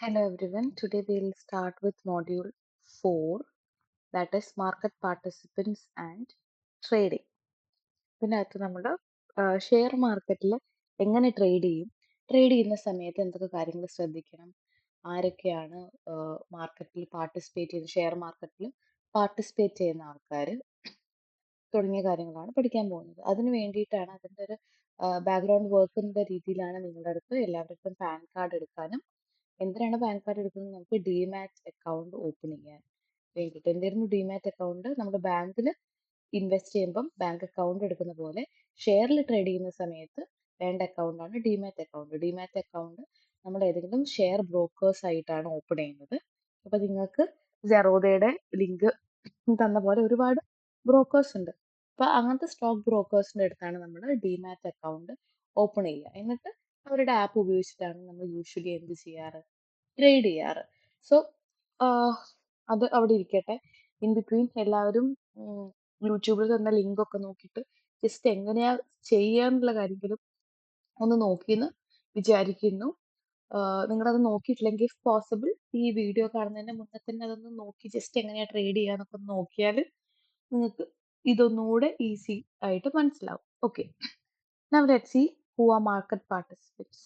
Hello everyone. Today we'll start with module 4, that is market participants and trading. ഇതിനകത്ത് നമ്മൾ share മാർക്കറ്റിൽ എങ്ങനെ trade ചെയ്യുന്ന സമയത്ത് എന്തൊക്കെ കാര്യങ്ങൾ ശ്രദ്ധിക്കണം, ആരൊക്കെയാണ് മാർക്കറ്റിൽ ഷെയർ മാർക്കറ്റിൽ പാർട്ടിസിപ്പേറ്റ് ചെയ്യുന്ന ആൾക്കാർ തുടങ്ങിയ കാര്യങ്ങളാണ് പഠിക്കാൻ പോകുന്നത്. അതിന് വേണ്ടിയിട്ടാണ് അതിൻ്റെ ഒരു ബാക്ക്ഗ്രൗണ്ട് വർക്കിൻ്റെ രീതിയിലാണ് നിങ്ങളുടെ അടുത്ത് എല്ലാവർക്കും പാൻ കാർഡ് എടുക്കാനും. എന്തിനാണ് പാൻ കാർഡ് എടുക്കുന്നത്? നമുക്ക് ഡിമാറ്റ് അക്കൗണ്ട് ഓപ്പൺ ചെയ്യാൻ വേണ്ടിയിട്ട്. എന്തായിരുന്നു ഡിമാറ്റ് അക്കൗണ്ട്? നമ്മുടെ ബാങ്കിൽ ഇൻവെസ്റ്റ് ചെയ്യുമ്പം ബാങ്ക് അക്കൗണ്ട് എടുക്കുന്ന പോലെ ഷെയറിൽ ട്രേഡ് ചെയ്യുന്ന സമയത്ത് വേണ്ട അക്കൗണ്ടാണ് ഡിമാറ്റ് അക്കൗണ്ട്. ഡിമാറ്റ് അക്കൗണ്ട് നമ്മൾ ഏതെങ്കിലും ഷെയർ ബ്രോക്കേഴ്സ് ആയിട്ടാണ് ഓപ്പൺ ചെയ്യുന്നത്. അപ്പോൾ നിങ്ങൾക്ക് ജെറോദയുടെ ലിങ്ക് തന്ന പോലെ ഒരുപാട് ബ്രോക്കേഴ്സ് ഉണ്ട്. അപ്പോൾ അങ്ങനത്തെ സ്റ്റോക്ക് ബ്രോക്കേഴ്സിൻ്റെ അടുത്താണ് നമ്മൾ ഡിമാറ്റ് അക്കൗണ്ട് ഓപ്പൺ ചെയ്യുക. എന്നിട്ട് അവരുടെ ആപ്പ് ഉപയോഗിച്ചിട്ടാണ് നമ്മൾ യൂഷ്വലി എന്ത് ചെയ്യാറ്? ട്രേഡ് ചെയ്യാറ്. സോ അത് അവിടെ ഇരിക്കട്ടെ. ഇൻ ബിറ്റ്വീൻ എല്ലാവരും യൂട്യൂബിൽ തന്ന ലിങ്ക് ഒക്കെ നോക്കിയിട്ട് ജസ്റ്റ് എങ്ങനെയാ ചെയ്യാന്നുള്ള കാര്യങ്ങളും ഒന്ന് നോക്കിയെന്ന് വിചാരിക്കുന്നു. നിങ്ങളത് നോക്കിയിട്ടില്ലെങ്കിൽ ഇഫ് പോസിബിൾ ഈ വീഡിയോ കാണുന്നതിന് മുന്നേ തന്നെ അതൊന്ന് നോക്കി ജസ്റ്റ് എങ്ങനെയാ ട്രേഡ് ചെയ്യാന്നൊക്കെ ഒന്ന് നോക്കിയാൽ നിങ്ങൾക്ക് ഇതൊന്നുകൂടെ ഈസി ആയിട്ട് മനസ്സിലാവും. Okay, now let's see who are market participants.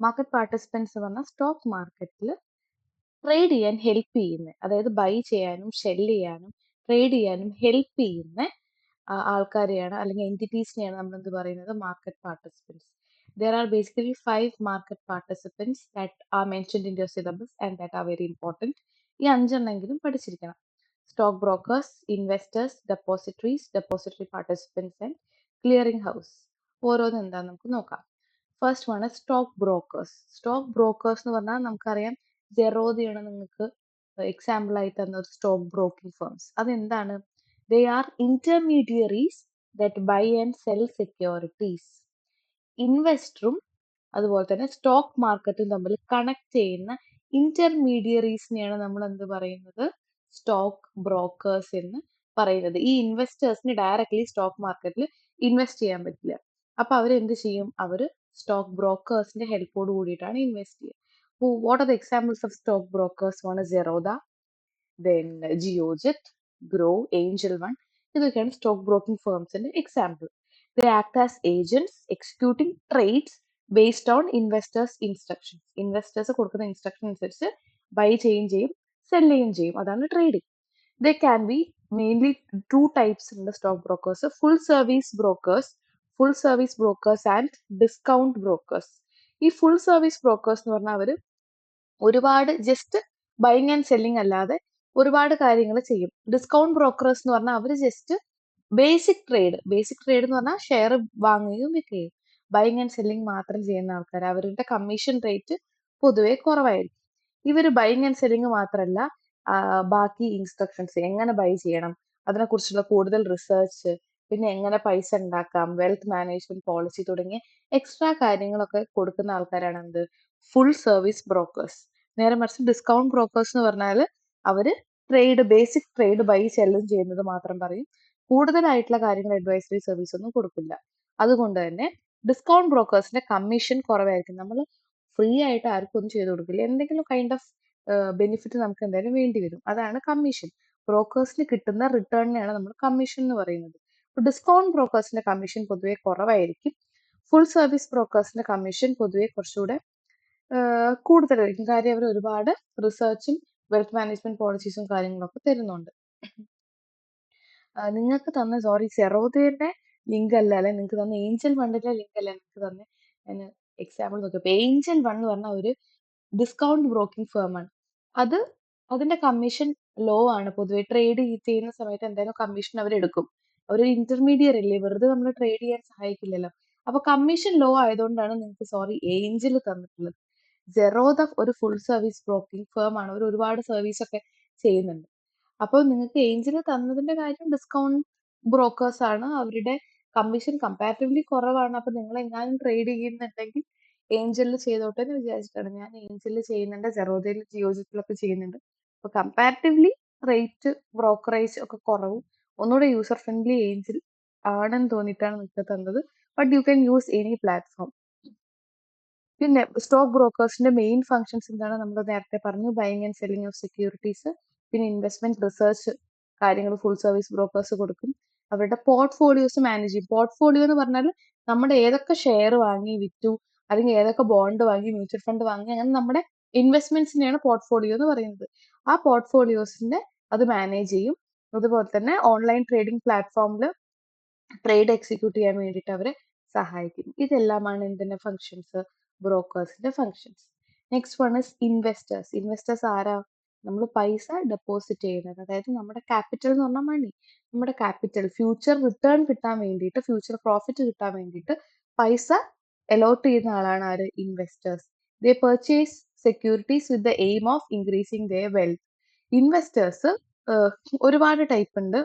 Market participants എന്ന് പറഞ്ഞാൽ സ്റ്റോക്ക് മാർക്കറ്റിൽ ട്രേഡ് ചെയ്യാൻ ഹെൽപ്പ് ചെയ്യുന്ന, അതായത് ബൈ ചെയ്യാനും സെല് ചെയ്യാനും ട്രേഡ് ചെയ്യാനും ഹെൽപ്പ് ചെയ്യുന്ന ആൾക്കാരെയാണ് അല്ലെങ്കിൽ എൻറ്റിറ്റീസിനെയാണ് നമ്മൾ എന്ത് പറയുന്നത്? Market participants. There are basically 5 market participants that are mentioned in your syllabus and that are very important. ഈ 5 എണ്ണെങ്കിലും പഠിച്ചിരിക്കണം. Stock brokers, investors, depository participants and clearing house. ഓരോന്ന് എന്താന്ന് നമുക്ക് നോക്കാം. First one stock brokers. Stock brokers എന്ന് പറഞ്ഞാൽ നമുക്കറിയാം ജെറോദയാണ് നിങ്ങൾക്ക് എക്സാമ്പിൾ ആയി തന്ന ഒരു സ്റ്റോക്ക് ബ്രോക്കിംഗ് ഫേംസ്. അതെന്താണ്? They are intermediaries that buy and sell securities. ഇൻവെസ്റ്ററും അതുപോലെ തന്നെ സ്റ്റോക്ക് മാർക്കറ്റും തമ്മിൽ കണക്ട് ചെയ്യുന്ന ഇന്റർമീഡിയറീസിനെയാണ് നമ്മൾ എന്ത് പറയുന്നത്? സ്റ്റോക്ക് ബ്രോക്കേഴ്സ് എന്ന് പറയുന്നത്. ഈ ഇൻവെസ്റ്റേഴ്സിന് ഡയറക്ട്ലി സ്റ്റോക്ക് മാർക്കറ്റിൽ ഇൻവെസ്റ്റ് ചെയ്യാൻ പറ്റില്ല. അപ്പൊ അവരെന്ത് ചെയ്യും? അവര് സ്റ്റോക്ക് ബ്രോക്കേഴ്സിന്റെ ഹെൽപ്പോട് കൂടിയിട്ടാണ് ഇൻവെസ്റ്റ് ചെയ്യുക. What are the examples of stock brokers? One Zerodha, then Geojit, Grow, Angel One. ഇതൊക്കെയാണ് സ്റ്റോക്ക് ബ്രോക്കിംഗ് ഫേംസിന്റെ example. They act as agents executing trades based on investors' instructions. Investors കൊടുക്കുന്ന ഇൻസ്ട്രക്ഷൻ അനുസരിച്ച് ബൈ ചെയ്യുകയും ചെയ്യും, cell ചെയ്യുകയും ചെയ്യും. അതാണ് trading. They can be mainly two types in the stock brokers: full service brokers and discount brokers. ഈ full service brokers എന്ന് പറഞ്ഞാൽ അവർ ഒരുപാട് ജസ്റ്റ് ബൈങ് ആൻഡ് സെല്ലിംഗ് അല്ലാതെ ഒരുപാട് കാര്യങ്ങൾ ചെയ്യും. ഡിസ്കൗണ്ട് ബ്രോക്കേഴ്സ് എന്ന് പറഞ്ഞാൽ അവർ ജസ്റ്റ് ബേസിക് ട്രേഡ് എന്ന് പറഞ്ഞാൽ ഷെയർ വാങ്ങുകയും വിൽക്കുകയും ബൈങ് ആൻഡ് സെല്ലിംഗ് മാത്രം ചെയ്യുന്ന ആൾക്കാർ. അവരുടെ കമ്മീഷൻ റേറ്റ് പൊതുവെ കുറവായിരിക്കും. ഇവർ ബൈങ് ആൻഡ് സെല്ലിംഗ് മാത്രമല്ല, ബാക്കി ഇൻസ്ട്രക്ഷൻസ്, എങ്ങനെ ബൈ ചെയ്യണം, അതിനെക്കുറിച്ചുള്ള കൂടുതൽ റിസർച്ച്, പിന്നെ എങ്ങനെ പൈസ ഉണ്ടാക്കാം, വെൽത്ത് മാനേജ്മെന്റ് പോളിസി തുടങ്ങിയ എക്സ്ട്രാ കാര്യങ്ങളൊക്കെ കൊടുക്കുന്ന ആൾക്കാരാണ് എന്ത്? Full service brokers. നേരെ മറിച്ച് ഡിസ്കൗണ്ട് ബ്രോക്കേഴ്സ് എന്ന് പറഞ്ഞാൽ അവര് ബേസിക് ട്രേഡ് ബൈ സെല്ലും ചെയ്യുന്നത് മാത്രം പറയും. കൂടുതലായിട്ടുള്ള കാര്യങ്ങൾ അഡ്വൈസറി സർവീസ് ഒന്നും കൊടുക്കില്ല. അതുകൊണ്ട് തന്നെ ഡിസ്കൗണ്ട് ബ്രോക്കേഴ്സിന്റെ കമ്മീഷൻ കുറവായിരിക്കും. നമ്മൾ ഫ്രീ ആയിട്ട് ആർക്കും ഒന്നും ചെയ്ത് കൊടുക്കില്ല. എന്തെങ്കിലും കൈൻഡ് ഓഫ് ബെനിഫിറ്റ് നമുക്ക് എന്തായാലും വേണ്ടി വരും. അതാണ് കമ്മീഷൻ. ബ്രോക്കേഴ്സിന് കിട്ടുന്ന റിട്ടേണിനെയാണ് നമ്മൾ കമ്മീഷൻ എന്ന് പറയുന്നത്. ഡിസ്കൗണ്ട് ബ്രോക്കേഴ്സിന്റെ കമ്മീഷൻ പൊതുവെ കുറവായിരിക്കും. ഫുൾ സർവീസ് ബ്രോക്കേഴ്സിന്റെ കമ്മീഷൻ പൊതുവെ കുറച്ചുകൂടെ കൂടുതലായിരിക്കും. കാര്യം അവർ ഒരുപാട് റിസർച്ചും വെൽത്ത് മാനേജ്മെന്റ് പോളിസീസും കാര്യങ്ങളൊക്കെ തരുന്നുണ്ട്. നിങ്ങൾക്ക് തന്ന സെറോദയുടെ ലിങ്ക് അല്ല, അല്ലെ നിങ്ങൾക്ക് തന്ന ഏഞ്ചൽ വണ്ണിന്റെ ലിങ്ക് അല്ല നിങ്ങൾക്ക് തന്നെ ഞാൻ എക്സാമ്പിൾ നോക്കിയപ്പോൾ ഏഞ്ചൽ വൺ എന്ന് പറഞ്ഞ ഒരു ഡിസ്കൗണ്ട് ബ്രോക്കിംഗ് ഫേമാണ്. അതിന്റെ കമ്മീഷൻ ലോ ആണ്. പൊതുവെ ട്രേഡ് ചെയ്യുന്ന സമയത്ത് എന്തായാലും കമ്മീഷൻ അവരെടുക്കും. അവരൊരു ഇന്റർമീഡിയറ്റ് അല്ലേ, വെറുതെ നമ്മൾ ട്രേഡ് ചെയ്യാൻ സഹായിക്കില്ലല്ലോ. അപ്പൊ കമ്മീഷൻ ലോ ആയതുകൊണ്ടാണ് നിങ്ങൾക്ക് ഏഞ്ചൽ തന്നിട്ടുള്ളത്. ജെറോദ ഒരു ഫുൾ സർവീസ് ബ്രോക്കിംഗ് ഫേം ആണ്. അവർ ഒരുപാട് സർവീസ് ഒക്കെ ചെയ്യുന്നുണ്ട്. അപ്പോൾ നിങ്ങൾക്ക് ഏഞ്ചൽ തന്നതിന്റെ കാര്യം ഡിസ്കൗണ്ട് ബ്രോക്കേഴ്സ് ആണ്. അവരുടെ കമ്മീഷൻ കമ്പാരിറ്റീവ്ലി കുറവാണ്. അപ്പൊ നിങ്ങൾ എങ്ങാനും ട്രേഡ് ചെയ്യുന്നുണ്ടെങ്കിൽ ഏഞ്ചലിൽ ചെയ്തോട്ടെ എന്ന് വിചാരിച്ചിട്ടാണ്. ഞാൻ ഏഞ്ചലിൽ ചെയ്യുന്നുണ്ട്, ജെറോദയിൽ, ജിയോജിറ്റിലൊക്കെ ചെയ്യുന്നുണ്ട്. അപ്പൊ കമ്പാരിറ്റീവ്ലി റേറ്റ്, ബ്രോക്കറേജ് ഒക്കെ കുറവും ഒന്നുകൂടെ യൂസർ ഫ്രണ്ട്ലി ഏഞ്ചൽ ആണെന്ന് തോന്നിയിട്ടാണ് നിങ്ങൾക്ക് തന്നത്. But you can use any platform. പിന്നെ സ്റ്റോക്ക് ബ്രോക്കേഴ്സിന്റെ മെയിൻ ഫങ്ഷൻസ് എന്താണ്? നമ്മൾ നേരത്തെ പറഞ്ഞു, buying and selling of securities. പിന്നെ ഇൻവെസ്റ്റ്മെന്റ് റിസർച്ച് കാര്യങ്ങൾ ഫുൾ സർവീസ് ബ്രോക്കേഴ്സ് കൊടുക്കും. അവരുടെ പോർട്ട്ഫോളിയോസ് മാനേജ് ചെയ്യും. പോർട്ട്ഫോളിയോ എന്ന് പറഞ്ഞാൽ നമ്മുടെ ഏതൊക്കെ ഷെയർ വാങ്ങി വിറ്റു, അല്ലെങ്കിൽ ഏതൊക്കെ ബോണ്ട് വാങ്ങി, മ്യൂച്വൽ ഫണ്ട് വാങ്ങി, അങ്ങനെ നമ്മുടെ ഇൻവെസ്റ്റ്മെന്റ്സിനെയാണ് പോർട്ട്ഫോളിയോ എന്ന് പറയുന്നത്. ആ പോർട്ട്ഫോളിയോസിന്റെ അത് മാനേജ് ചെയ്യും. അതുപോലെ തന്നെ ഓൺലൈൻ ട്രേഡിംഗ് പ്ലാറ്റ്ഫോമിൽ ട്രേഡ് എക്സിക്യൂട്ട് ചെയ്യാൻ വേണ്ടിയിട്ട് അവരെ സഹായിക്കും. ഇതെല്ലാമാണ് എന്തിന്റെ ഫങ്ഷൻസ്? ബ്രോക്കേഴ്സിന്റെ functions. Next one is investors. Investors ആരാ? നമ്മൾ പൈസ ഡെപ്പോസിറ്റ് ചെയ്യുന്നത്, അതായത് നമ്മുടെ ക്യാപിറ്റൽ എന്ന് പറഞ്ഞാൽ മണി, നമ്മുടെ ക്യാപിറ്റൽ ഫ്യൂച്ചർ റിട്ടേൺ കിട്ടാൻ വേണ്ടിയിട്ട്, ഫ്യൂച്ചർ പ്രോഫിറ്റ് കിട്ടാൻ വേണ്ടിയിട്ട് പൈസ അലോട്ട് ചെയ്യുന്ന ആളാണ് ആര്? Investors. They purchase securities with the aim of increasing their wealth. Investors ഒരുപാട് ടൈപ്പ് ഉണ്ട്.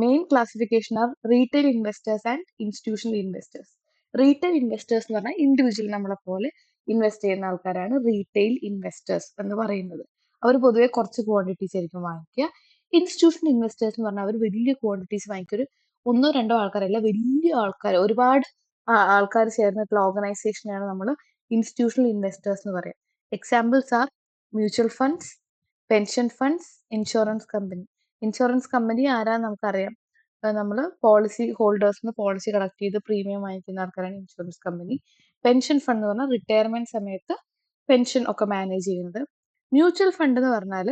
Main classification are retail investors and institutional investors. Retail investors എന്ന് പറഞ്ഞാൽ ഇൻഡിവിജ്വൽ നമ്മളെ പോലെ ഇൻവെസ്റ്റ് ചെയ്യുന്ന ആൾക്കാരാണ് റീറ്റെയിൽ ഇൻവെസ്റ്റേഴ്സ് എന്ന് പറയുന്നത്. അവർ പൊതുവെ കുറച്ച് ക്വാണ്ടിറ്റീസ് ആയിരിക്കും വാങ്ങിക്കുക. ഇൻസ്റ്റിറ്റ്യൂഷണൽ ഇൻവെസ്റ്റേഴ്സ് എന്ന് പറഞ്ഞാൽ അവർ വലിയ ക്വാണ്ടിറ്റീസ് വാങ്ങിക്കുക. ഒരു ഒന്നോ രണ്ടോ ആൾക്കാരല്ല, വലിയ ആൾക്കാർ, ഒരുപാട് ആൾക്കാർ ചേർന്നിട്ടുള്ള ഓർഗനൈസേഷനാണ് നമ്മൾ ഇൻസ്റ്റിറ്റ്യൂഷണൽ ഇൻവെസ്റ്റേഴ്സ് എന്ന് പറയാം. Examples R mutual funds, pension funds, insurance company. Insurance company ആരാന്ന് നമുക്കറിയാം. നമ്മൾ പോളിസി ഹോൾഡേഴ്സിന് പോളിസി കളക്ട് ചെയ്ത് പ്രീമിയം വാങ്ങിക്കുന്ന ആൾക്കാരാണ് ഇൻഷുറൻസ് കമ്പനി. പെൻഷൻ ഫണ്ട് എന്ന് പറഞ്ഞാൽ റിട്ടയർമെന്റ് സമയത്ത് പെൻഷൻ ഒക്കെ മാനേജ് ചെയ്യുന്നത്. മ്യൂച്വൽ ഫണ്ട് എന്ന് പറഞ്ഞാൽ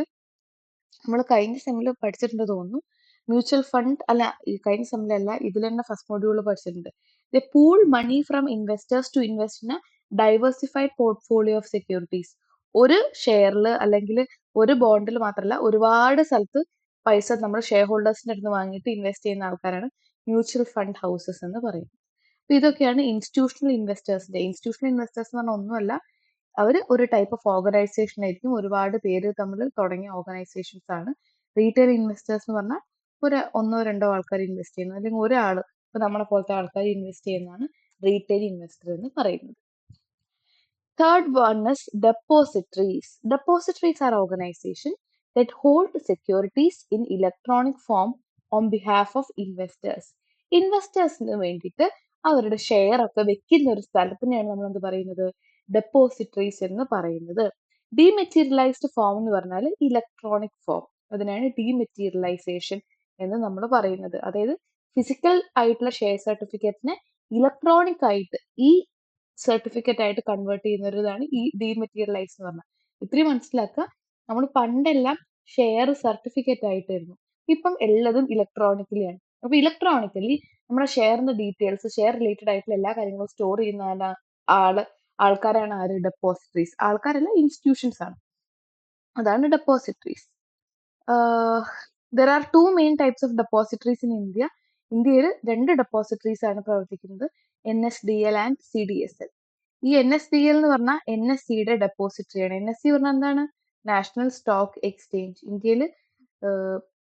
നമ്മൾ കഴിഞ്ഞ സെമ്മിൽ പഠിച്ചിട്ടുണ്ട് തോന്നുന്നു. മ്യൂച്വൽ ഫണ്ട് അല്ല, ഈ കഴിഞ്ഞ സെമ്മിലല്ല, ഇതിൽ തന്നെ ഫസ്റ്റ് മൊഡ്യൂളിൽ പഠിച്ചിട്ടുണ്ട്. The pool money from investors to invest in a diversified portfolio of securities. ഒരു ഷെയറിൽ അല്ലെങ്കിൽ ഒരു ബോണ്ടിൽ മാത്രമല്ല, ഒരുപാട് സ്ഥലത്ത് പൈസ നമ്മൾ ഷെയർ ഹോൾഡേഴ്സിന്റെ അടുത്ത് വാങ്ങിയിട്ട് ഇൻവെസ്റ്റ് ചെയ്യുന്ന ആൾക്കാരാണ് മ്യൂച്വൽ ഫണ്ട് ഹൗസസ് എന്ന് പറയുന്നത്. അപ്പൊ ഇതൊക്കെയാണ് ഇൻസ്റ്റിറ്റ്യൂഷണൽ ഇൻവെസ്റ്റേഴ്സിന്റെ. ഇൻസ്റ്റിറ്റ്യൂഷണൽ ഇൻവെസ്റ്റേഴ്സ് എന്ന് പറഞ്ഞാൽ ഒന്നുമല്ല, അവർ ഒരു ടൈപ്പ് ഓഫ് ഓർഗനൈസേഷൻ ആയിരിക്കും. ഒരുപാട് പേര് തമ്മിൽ തുടങ്ങിയ ഓർഗനൈസേഷൻസ് ആണ്. റീറ്റെയിൽ ഇൻവെസ്റ്റേഴ്സ് എന്ന് പറഞ്ഞാൽ ഒന്നോ രണ്ടോ ആൾക്കാർ ഇൻവെസ്റ്റ് ചെയ്യുന്നത്, അല്ലെങ്കിൽ ഒരാൾ, ഇപ്പൊ നമ്മളെ പോലത്തെ ആൾക്കാർ ഇൻവെസ്റ്റ് ചെയ്യുന്നതാണ് റീറ്റെയിൽ ഇൻവെസ്റ്റർ എന്ന് പറയുന്നത്. Third one is depositories. Depositories are organizations that hold securities in electronic form on behalf of investors. ഇൻവെസ്റ്റേഴ്സിന് വേണ്ടിയിട്ട് അവരുടെ ഷെയർ ഒക്കെ വെക്കുന്ന ഒരു സ്ഥലത്തിനെയാണ് നമ്മൾ എന്ത് പറയുന്നത്? ഡെപ്പോസിറ്ററീസ് എന്ന് പറയുന്നത്. ഡീമെറ്റീരിയലൈസ്ഡ് ഫോം എന്ന് പറഞ്ഞാൽ ഇലക്ട്രോണിക് ഫോം, അതിനാണ് ഡീമെറ്റീരിയലൈസേഷൻ എന്ന് നമ്മൾ പറയുന്നത്. അതായത് ഫിസിക്കൽ ആയിട്ടുള്ള ഷെയർ സർട്ടിഫിക്കറ്റിനെ ഇലക്ട്രോണിക് ആയിട്ട് ഈ സർട്ടിഫിക്കറ്റ് ആയിട്ട് കൺവേർട്ട് ചെയ്യുന്നതാണ് ഈ ഡീമെറ്റീരിയലൈസ് എന്ന് പറഞ്ഞാൽ. ഇത്രയും മനസ്സിലാക്കുക, നമ്മൾ പണ്ടെല്ലാം ഷെയർ സർട്ടിഫിക്കറ്റ് ആയിട്ടായിരുന്നു, ഇപ്പം എല്ലാതും ഇലക്ട്രോണിക്കലി ആണ്. അപ്പൊ ഇലക്ട്രോണിക്കലി നമ്മുടെ ഷെയറിന്റെ ഡീറ്റെയിൽസ്, ഷെയർ റിലേറ്റഡ് ആയിട്ടുള്ള എല്ലാ കാര്യങ്ങളും സ്റ്റോർ ചെയ്യുന്ന ആൾക്കാരാണ് ആര്? ഡെപ്പോസിറ്ററീസ്. ആൾക്കാരല്ല, ഇൻസ്റ്റിറ്റ്യൂഷൻസ് ആണ്. അതാണ് depositories. There are two main types of depositories in India. ഇന്ത്യയിൽ രണ്ട് ഡെപ്പോസിറ്ററീസ് ആണ് പ്രവർത്തിക്കുന്നത്, NSDL ആൻഡ് CDSL. ഈ NSDL എന്ന് പറഞ്ഞാൽ NSEയുടെ ഡെപ്പോസിറ്ററി ആണ്. NSE പറഞ്ഞാൽ എന്താണ്? National stock exchange. ഇന്ത്യയിൽ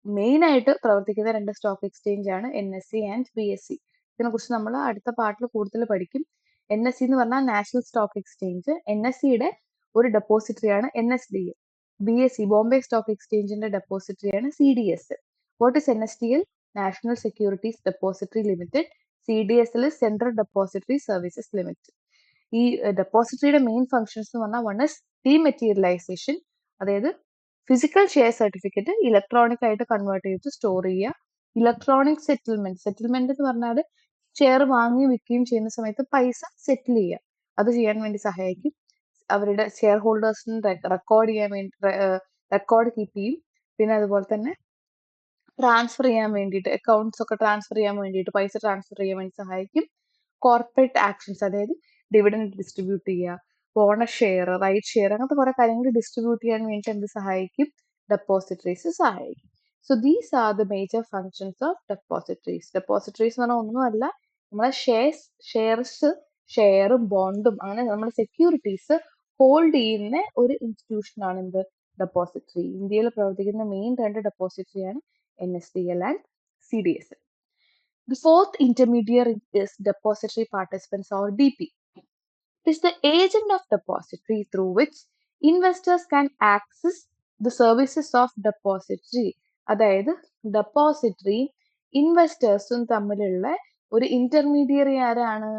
മെയിൻ ആയിട്ട് പ്രവർത്തിക്കുന്ന രണ്ട് സ്റ്റോക്ക് എക്സ്ചേഞ്ച് ആണ് NSE ആൻഡ് BSE. ഇതിനെ കുറിച്ച് നമ്മൾ അടുത്ത പാർട്ടിൽ കൂടുതൽ പഠിക്കും. NSE എന്ന് പറഞ്ഞാൽ നാഷണൽ സ്റ്റോക്ക് എക്സ്ചേഞ്ച്. NSEയുടെ ഒരു ഡെപ്പോസിറ്ററി ആണ് NSDL. BSE ബോംബെ സ്റ്റോക്ക് എക്സ്ചേഞ്ചിന്റെ ഡെപ്പോസിറ്ററി ആണ് CDSL. What is NSDL? National securities depository limited. CDSL central depository services limited. ഈ ഡെപ്പോസിറ്ററിയുടെ മെയിൻ ഫങ്ഷൻസ് എന്ന് പറഞ്ഞാൽ വൺ ഇസ് ഡീമെറ്റീരിയലൈസേഷൻ, അതായത് ഫിസിക്കൽ ഷെയർ സർട്ടിഫിക്കറ്റ് ഇലക്ട്രോണിക് ആയിട്ട് കൺവേർട്ട് ചെയ്ത് സ്റ്റോർ ചെയ്യുക. Electronic settlement. സെറ്റിൽമെന്റ് എന്ന് പറഞ്ഞാൽ ഷെയർ വാങ്ങുകയും വിൽക്കുകയും ചെയ്യുന്ന സമയത്ത് പൈസ സെറ്റിൽ ചെയ്യുക, അത് ചെയ്യാൻ വേണ്ടി സഹായിക്കും. അവരുടെ ഷെയർ ഹോൾഡേഴ്സിന് റെക്കോർഡ് ചെയ്യാൻ വേണ്ടി റെക്കോർഡ് കീപ്പ് ചെയ്യും. പിന്നെ അതുപോലെ തന്നെ ട്രാൻസ്ഫർ ചെയ്യാൻ വേണ്ടിയിട്ട്, അക്കൗണ്ട്സ് ഒക്കെ ട്രാൻസ്ഫർ ചെയ്യാൻ വേണ്ടിയിട്ട്, പൈസ ട്രാൻസ്ഫർ ചെയ്യാൻ വേണ്ടി സഹായിക്കും. കോർപ്പറേറ്റ് ആക്ഷൻസ്, അതായത് ഡിവിഡൻഡ് ഡിസ്ട്രിബ്യൂട്ട് ചെയ്യുക, ബോണസ് ഷെയർ, റൈറ്റ് ഷെയർ, അങ്ങനത്തെ കുറെ കാര്യങ്ങൾ ഡിസ്ട്രിബ്യൂട്ട് ചെയ്യാൻ വേണ്ടി എന്ത് സഹായിക്കും? ഡെപ്പോസിറ്ററീസ് സഹായിക്കും. So these are the major functions of depositories. Depositories എന്ന് പറഞ്ഞാൽ ഒന്നുമല്ല, നമ്മളെ ഷെയറും ബോണ്ടും അങ്ങനെ നമ്മുടെ സെക്യൂരിറ്റീസ് ഹോൾഡ് ചെയ്യുന്ന ഒരു ഇൻസ്റ്റിറ്റ്യൂഷൻ ആണ് എന്ത്? ഡെപ്പോസിറ്ററി. ഇന്ത്യയിൽ പ്രവർത്തിക്കുന്ന മെയിൻ രണ്ട് ഡെപ്പോസിറ്ററിയാണ് NSDL and CDSL. The fourth intermediary is depository participants or DP. It is the agent of depository through which investors can access the services of depository. അതായത് depository ഇൻവെസ്റ്റേഴ്സും തമ്മിലുള്ള ഒരു ഇന്റർമീഡിയറി ആരാണ്?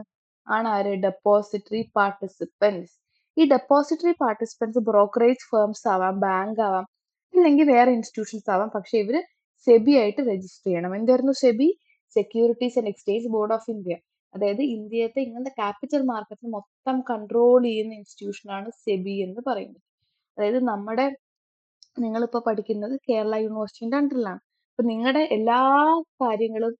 ആണ് ആര്? Depository participants. ഈ depository participants brokerage firms ആവാം, bank ആവാം, ഇല്ലെങ്കിൽ വേറെ ഇൻസ്റ്റിറ്റ്യൂഷൻസ് ആവാം. പക്ഷെ ഇവര് സെബി ആയിട്ട് രജിസ്റ്റർ ചെയ്യണം. എന്തായിരുന്നു SEBI? Securities and exchange board of India. അതായത് ഇന്ത്യത്തെ ഇങ്ങനത്തെ ക്യാപിറ്റൽ മാർക്കറ്റ് മൊത്തം കൺട്രോൾ ചെയ്യുന്ന ഇൻസ്റ്റിറ്റ്യൂഷൻ ആണ് സെബി എന്ന് പറയുന്നത്. അതായത് നിങ്ങളിപ്പോ പഠിക്കുന്നത് കേരള യൂണിവേഴ്സിറ്റിന്റെ അണ്ടറിലാണ്. അപ്പൊ നിങ്ങളുടെ എല്ലാ കാര്യങ്ങളും,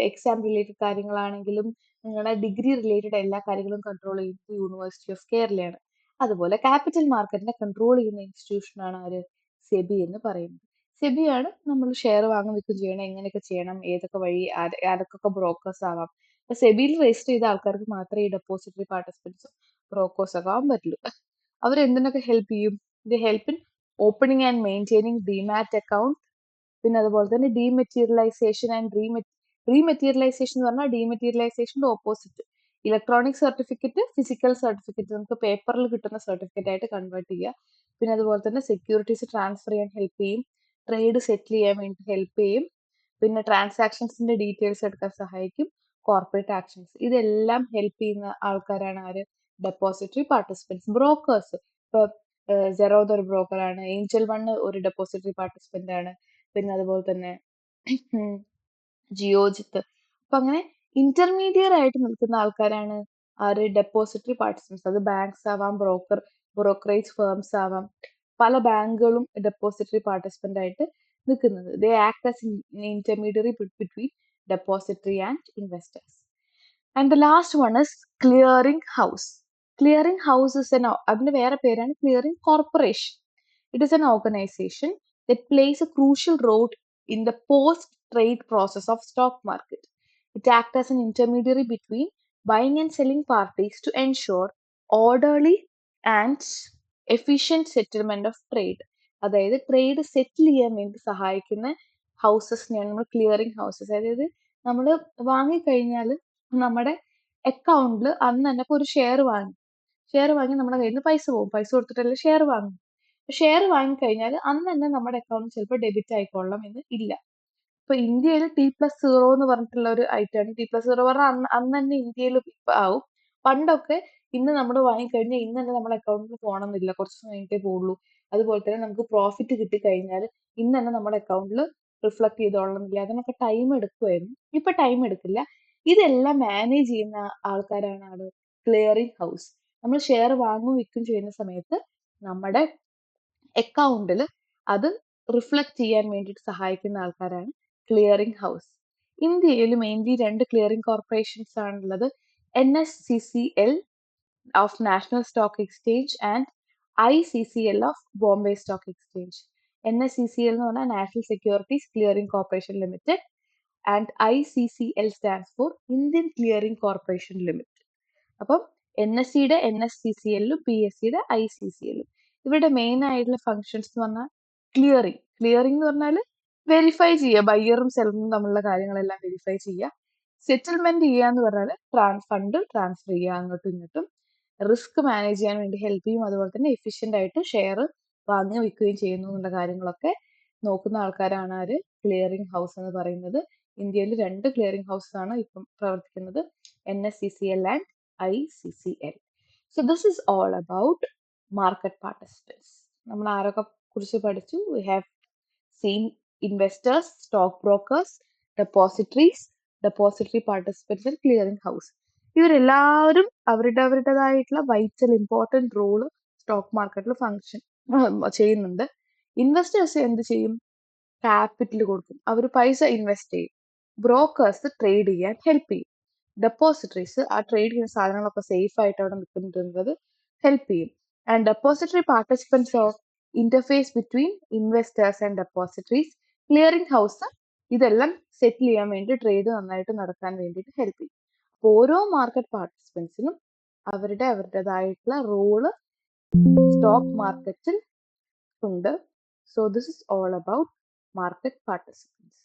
എക്സാം റിലേറ്റഡ് കാര്യങ്ങളാണെങ്കിലും നിങ്ങളുടെ ഡിഗ്രി റിലേറ്റഡ് എല്ലാ കാര്യങ്ങളും കൺട്രോൾ ചെയ്യുന്നത് യൂണിവേഴ്സിറ്റി ഓഫ് കേരളയാണ്. അതുപോലെ ക്യാപിറ്റൽ മാർക്കറ്റിനെ കൺട്രോൾ ചെയ്യുന്ന ഇൻസ്റ്റിറ്റ്യൂഷൻ ആണ് ആര്? സെബി എന്ന് പറയുന്നത്. സെബിയാണ് നമ്മൾ ഷെയർ വാങ്ങും വിൽക്കും ചെയ്യണം, എങ്ങനെയൊക്കെ ചെയ്യണം, ഏതൊക്കെ വഴി, ആരൊക്കെ ബ്രോക്കേഴ്സ് ആവാം. അപ്പൊ സെബിയിൽ രജിസ്റ്റർ ചെയ്ത ആൾക്കാർക്ക് മാത്രമേ ഈ ഡെപ്പോസിറ്ററി പാർട്ടിസിപ്പൻസും ബ്രോക്കേഴ്സ് ഒക്കെ ആവാൻ പറ്റുള്ളൂ. അവരെന്തിനൊക്കെ ഹെൽപ്പ് ചെയ്യും? ഇത് help in opening and maintaining demat account. പിന്നെ അതുപോലെ തന്നെ ഡീമെറ്റീരിയലൈസേഷൻ ആൻഡ് റീമെറ്റീരിയലൈസേഷൻ എന്ന് പറഞ്ഞാൽ ഡീമെറ്റീരിയലൈസേഷന്റെ opposite. Electronic certificate, physical certificate, നമുക്ക് പേപ്പറിൽ കിട്ടുന്ന സർട്ടിഫിക്കറ്റ് ആയിട്ട് കൺവേർട്ട് ചെയ്യുക. പിന്നെ അതുപോലെ തന്നെ സെക്യൂരിറ്റീസ് ട്രാൻസ്ഫർ ചെയ്യാൻ ഹെൽപ്പ് ചെയ്യും, ട്രേഡ് സെറ്റിൽ ചെയ്യാൻ വേണ്ടി ഹെൽപ്പ് ചെയ്യും, പിന്നെ ട്രാൻസാക്ഷൻസിന്റെ ഡീറ്റെയിൽസ് എടുക്കാൻ സഹായിക്കും, കോർപ്പറേറ്റ് ആക്ഷൻസ്, ഇതെല്ലാം ഹെൽപ്പ് ചെയ്യുന്ന ആൾക്കാരാണ് ആര്? Depository participants. ബ്രോക്കേഴ്സ്, ഇപ്പൊ ജെറോദ ഒരു ബ്രോക്കറാണ്, ഏഞ്ചൽ വൺ ഒരു ഡെപ്പോസിറ്ററി പാർട്ടിസിപ്പന്റ് ആണ്, പിന്നെ അതുപോലെ തന്നെ ജിയോജിത്ത്. അപ്പൊ അങ്ങനെ ഇന്റർമീഡിയറ്റ് ആയിട്ട് നിൽക്കുന്ന ആൾക്കാരാണ് ആര്? Depository participants. അത് ബാങ്ക്സ് ആവാം, ബ്രോക്കറേജ് ഫേംസ് ആവാം. പല ബാങ്കുകളും ഡെപ്പോസിറ്ററി പാർട്ടിസിപ്പന്റ് ആയിട്ട് നിൽക്കുന്നത്. ദേ act as intermediary between depository and investors. And the last one is clearing house. Clearing house is അതിന്റെ വേറെ പേരാണ് clearing corporation. It is an organization that plays a crucial role in the post-trade process of stock market. It acts as an intermediary between buying and selling parties to ensure orderly and efficient settlement of trade. അതായത് trade സെറ്റിൽ ചെയ്യാൻ വേണ്ടി സഹായിക്കുന്ന ഹൗസസിനെയാണ് നമ്മൾ clearing houses. അതായത് നമ്മൾ വാങ്ങിക്കഴിഞ്ഞാൽ നമ്മുടെ അക്കൗണ്ടിൽ അന്ന് തന്നെ ഇപ്പോൾ ഒരു ഷെയർ വാങ്ങി നമ്മുടെ കയ്യിൽ നിന്ന് പൈസ പോകും, പൈസ കൊടുത്തിട്ടല്ലേ ഷെയർ വാങ്ങും. ഷെയർ വാങ്ങിക്കഴിഞ്ഞാൽ അന്ന് തന്നെ നമ്മുടെ അക്കൗണ്ട് ചിലപ്പോൾ ഡെബിറ്റ് ആയിക്കൊള്ളണം എന്ന് ഇല്ല. ഇപ്പൊ ഇന്ത്യയിൽ T+0 എന്ന് പറഞ്ഞിട്ടുള്ള ഒരു ഐറ്റമാണ്. T+0 പറഞ്ഞാൽ അന്ന് തന്നെ ഇന്ത്യയിൽ ആവും. പണ്ടൊക്കെ ഇന്ന് നമ്മൾ വാങ്ങിക്കഴിഞ്ഞാൽ ഇന്ന് തന്നെ നമ്മുടെ അക്കൗണ്ടിൽ പോകണമെന്നില്ല, കുറച്ച് ദിവസം കഴിഞ്ഞിട്ടേ പോകുള്ളൂ. അതുപോലെ തന്നെ നമുക്ക് പ്രോഫിറ്റ് കിട്ടിക്കഴിഞ്ഞാൽ ഇന്ന് തന്നെ നമ്മുടെ അക്കൗണ്ടിൽ റിഫ്ലക്ട് ചെയ്തോളണമെന്നില്ല, അതിനൊക്കെ ടൈം എടുക്കുമായിരുന്നു. ഇപ്പൊ ടൈം എടുക്കില്ല. ഇതെല്ലാം മാനേജ് ചെയ്യുന്ന ആൾക്കാരാണ് ക്ലിയറിംഗ് ഹൗസ്. നമ്മൾ ഷെയർ വാങ്ങും വിൽക്കും ചെയ്യുന്ന സമയത്ത് നമ്മുടെ അക്കൗണ്ടിൽ അത് റിഫ്ലക്ട് ചെയ്യാൻ വേണ്ടിയിട്ട് സഹായിക്കുന്ന ആൾക്കാരാണ് ക്ലിയറിംഗ് ഹൗസ്. ഇന്ത്യയിൽ മെയിൻലി 2 ക്ലിയറിംഗ് കോർപ്പറേഷൻസ് ആണുള്ളത്. NSCCL of national stock exchange and ICCL of Bombay stock exchange. NSCCL എന്ന് പറഞ്ഞാൽ national securities clearing corporation limited and ICCL stands for Indian clearing corporation limited. അപ്പം NSCയുടെ NSCCLും PSCയുടെ ICCLും. ഇവരുടെ മെയിൻ ആയിട്ടുള്ള ഫങ്ഷൻസ് എന്ന് പറഞ്ഞാൽ clearing എന്ന് പറഞ്ഞാൽ വെരിഫൈ ചെയ്യുക, ബയ്യറും സെല്ലറും തമ്മിലുള്ള കാര്യങ്ങളെല്ലാം വെരിഫൈ ചെയ്യുക. സെറ്റിൽമെന്റ് ചെയ്യുക എന്ന് പറഞ്ഞാൽ ഫണ്ട് ട്രാൻസ്ഫർ ചെയ്യുക അങ്ങോട്ടും ഇങ്ങോട്ടും. റിസ്ക് മാനേജ് ചെയ്യാൻ വേണ്ടി ഹെൽപ്പ് ചെയ്യും. അതുപോലെ തന്നെ എഫിഷ്യന്റ് ആയിട്ട് ഷെയർ വാങ്ങുകയും വിൽക്കുകയും ചെയ്യുന്നു എന്നുള്ള കാര്യങ്ങളൊക്കെ നോക്കുന്ന ആൾക്കാരാണ് ആര്? ക്ലിയറിംഗ് ഹൗസ് എന്ന് പറയുന്നത്. ഇന്ത്യയിൽ 2 ക്ലിയറിംഗ് ഹൗസ് ആണ് ഇപ്പം പ്രവർത്തിക്കുന്നത്, NSCCL and ICCL. So this is all about market participants. നമ്മൾ ആരൊക്കെ കുറിച്ച് പഠിച്ചു? We have seen investors, stock brokers, depositories, depository participants and clearing house. ഇവരെല്ലാവരും അവരുടേതായിട്ടുള്ള വൈറ്റൽ ഇമ്പോർട്ടൻറ്റ് റോള് സ്റ്റോക്ക് മാർക്കറ്റിൽ ഫങ്ഷൻ ചെയ്യുന്നുണ്ട്. ഇൻവെസ്റ്റേഴ്സ് എന്ത് ചെയ്യും? ക്യാപിറ്റൽ കൊടുക്കും, അവർ പൈസ ഇൻവെസ്റ്റ് ചെയ്യും. ബ്രോക്കേഴ്സ് ട്രേഡ് ചെയ്യാൻ ഹെൽപ്പ് ചെയ്യും. ഡെപ്പോസിറ്ററീസ് ആ ട്രേഡ് ചെയ്യുന്ന സാധനങ്ങളൊക്കെ സേഫ് ആയിട്ട് അവിടെ നിൽക്കുന്നത് ഹെൽപ്പ് ചെയ്യും. And depository participants of interface between investors and depositories. Clearing house ഇതെല്ലാം സെറ്റിൽ ചെയ്യാൻ വേണ്ടി ട്രേഡ് നന്നായിട്ട് നടക്കാൻ വേണ്ടിയിട്ട് ഹെൽപ്പ് ചെയ്യും. അപ്പോൾ ഓരോ മാർക്കറ്റ് പാർട്ടിസിപ്പൻസിനും അവരുടേതായിട്ടുള്ള റോള് സ്റ്റോക്ക് മാർക്കറ്റിൽ ഉണ്ട്. So this is all about market participants.